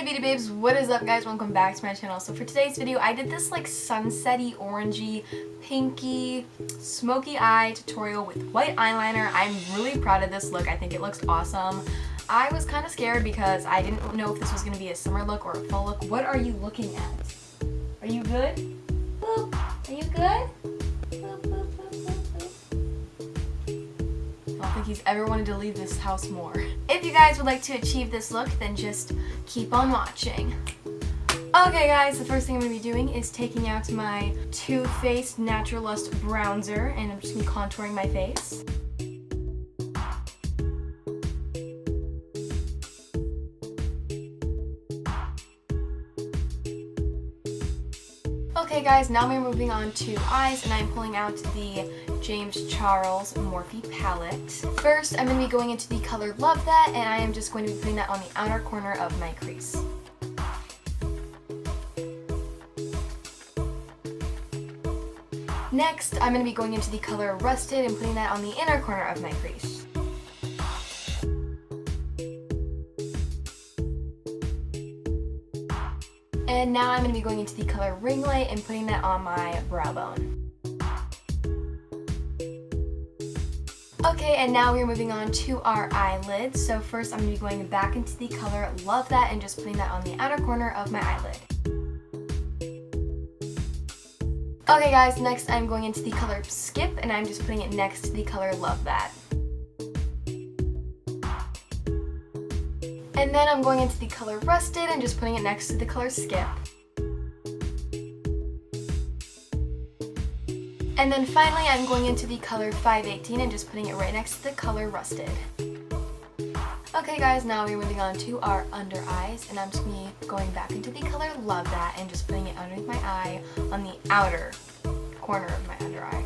beauty babes, what is up guys? Welcome back to my channel. So for today's video I did this like sunsetty, orangey, pinky, smoky eye tutorial with white eyeliner. I'm really proud of this look. I think it looks awesome. I was kind of scared because I didn't know if this was going to be a summer look or a fall look. What are you looking at? Are you good? Boop. Are you good? Boop, boop, boop, boop, boop. I don't think he's ever wanted to leave this house more. If you guys would like to achieve this look, then just keep on watching. Okay guys, the first thing I'm going to be doing is taking out my Too Faced Natural Lust bronzer, and I'm just going to be contouring my face. Okay guys, now we're moving on to eyes, and I'm pulling out the James Charles Morphe palette. First, I'm going to be going into the color Love That, and I am just going to be putting that on the outer corner of my crease. Next, I'm going to be going into the color Rusted and putting that on the inner corner of my crease. And now I'm going to be going into the color Ring Light and putting that on my brow bone. Okay, and now we're moving on to our eyelids. So first I'm going to be going back into the color Love That and just putting that on the outer corner of my eyelid. Okay guys, next I'm going into the color Skip, and I'm just putting it next to the color Love That. And then I'm going into the color Rusted and just putting it next to the color Skip. And then finally I'm going into the color 518 and just putting it right next to the color Rusted. Okay guys, now we're moving on to our under eyes, and I'm just going to be going back into the color Love That and just putting it underneath my eye on the outer corner of my under eye.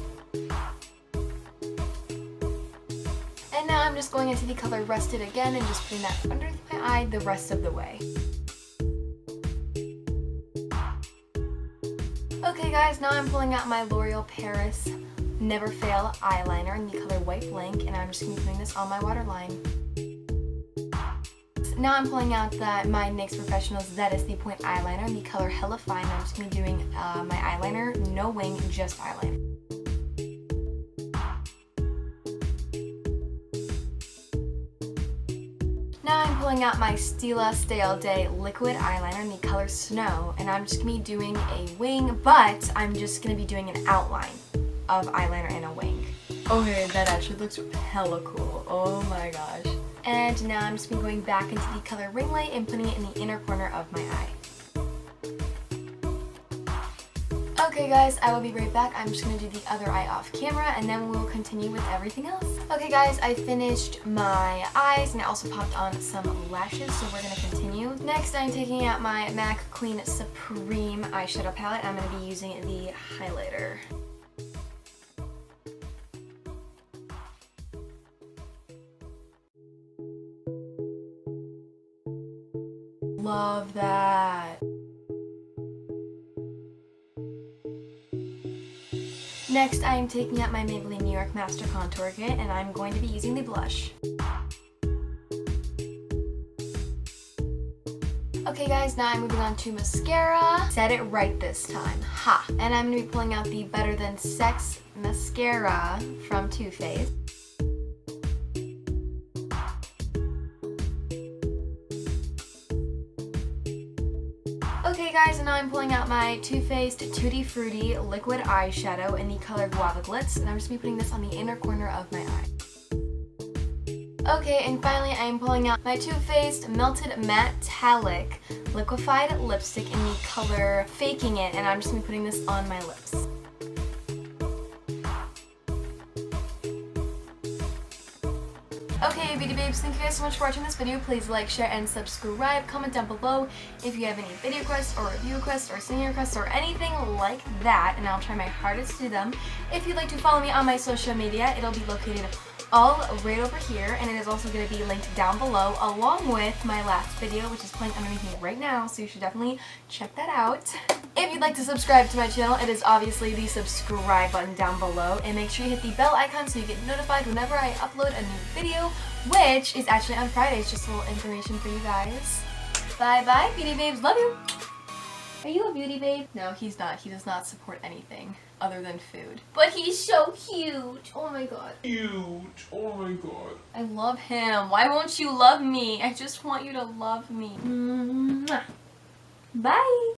And now I'm just going into the color Rusted again and just putting that underneath my eye the rest of the way. Okay guys, now I'm pulling out my L'Oreal Paris Never Fail eyeliner in the color White Blank, and I'm just going to be putting this on my waterline. Now I'm pulling out my NYX Professional That Is The Point eyeliner in the color Hella Fine, and I'm just going to be doing my eyeliner, no wing, just eyeliner. Now I'm pulling out my Stila Stay All Day liquid eyeliner in the color Snow, and I'm just going to be doing a wing, but I'm just going to be doing an outline of eyeliner and a wing. Okay, that actually looks hella cool. Oh my gosh. And now I'm just going to be going back into the color Ring Light and putting it in the inner corner of my eye. Okay guys, I will be right back. I'm just going to do the other eye off camera, and then we'll continue with everything else. Okay guys, I finished my eyes and I also popped on some lashes, so we're going to continue. Next, I'm taking out my MAC Queen Supreme eyeshadow palette. I'm going to be using the highlighter. Love that. Next, I am taking out my Maybelline New York Master Contour Kit, and I'm going to be using the blush. Okay guys, now I'm moving on to mascara. Said it right this time. Ha! And I'm going to be pulling out the Better Than Sex mascara from Too Faced. Okay guys, and now I'm pulling out my Too Faced Tutti Frutti liquid eyeshadow in the color Guava Glitz, and I'm just going to be putting this on the inner corner of my eye. Okay, and finally I am pulling out my Too Faced Melted Metallic liquefied lipstick in the color Faking It, and I'm just going to be putting this on my lips. Okay, beauty babes, thank you guys so much for watching this video. Please like, share, and subscribe. Comment down below if you have any video requests or review requests or singing requests or anything like that, and I'll try my hardest to do them. If you'd like to follow me on my social media, it'll be located all right over here, and it is also going to be linked down below along with my last video, which is playing underneath me right now, so you should definitely check that out. If you'd like to subscribe to my channel, it is obviously the subscribe button down below, and make sure you hit the bell icon so you get notified whenever I upload a new video, which is actually on Fridays, just a little information for you guys. Bye-bye, beauty babes. Love you. Are you a beauty babe? No, he's not. He does not support anything other than food. But he's so cute. Oh my god. Cute. Oh my god. I love him. Why won't you love me? I just want you to love me. Mwah. Bye.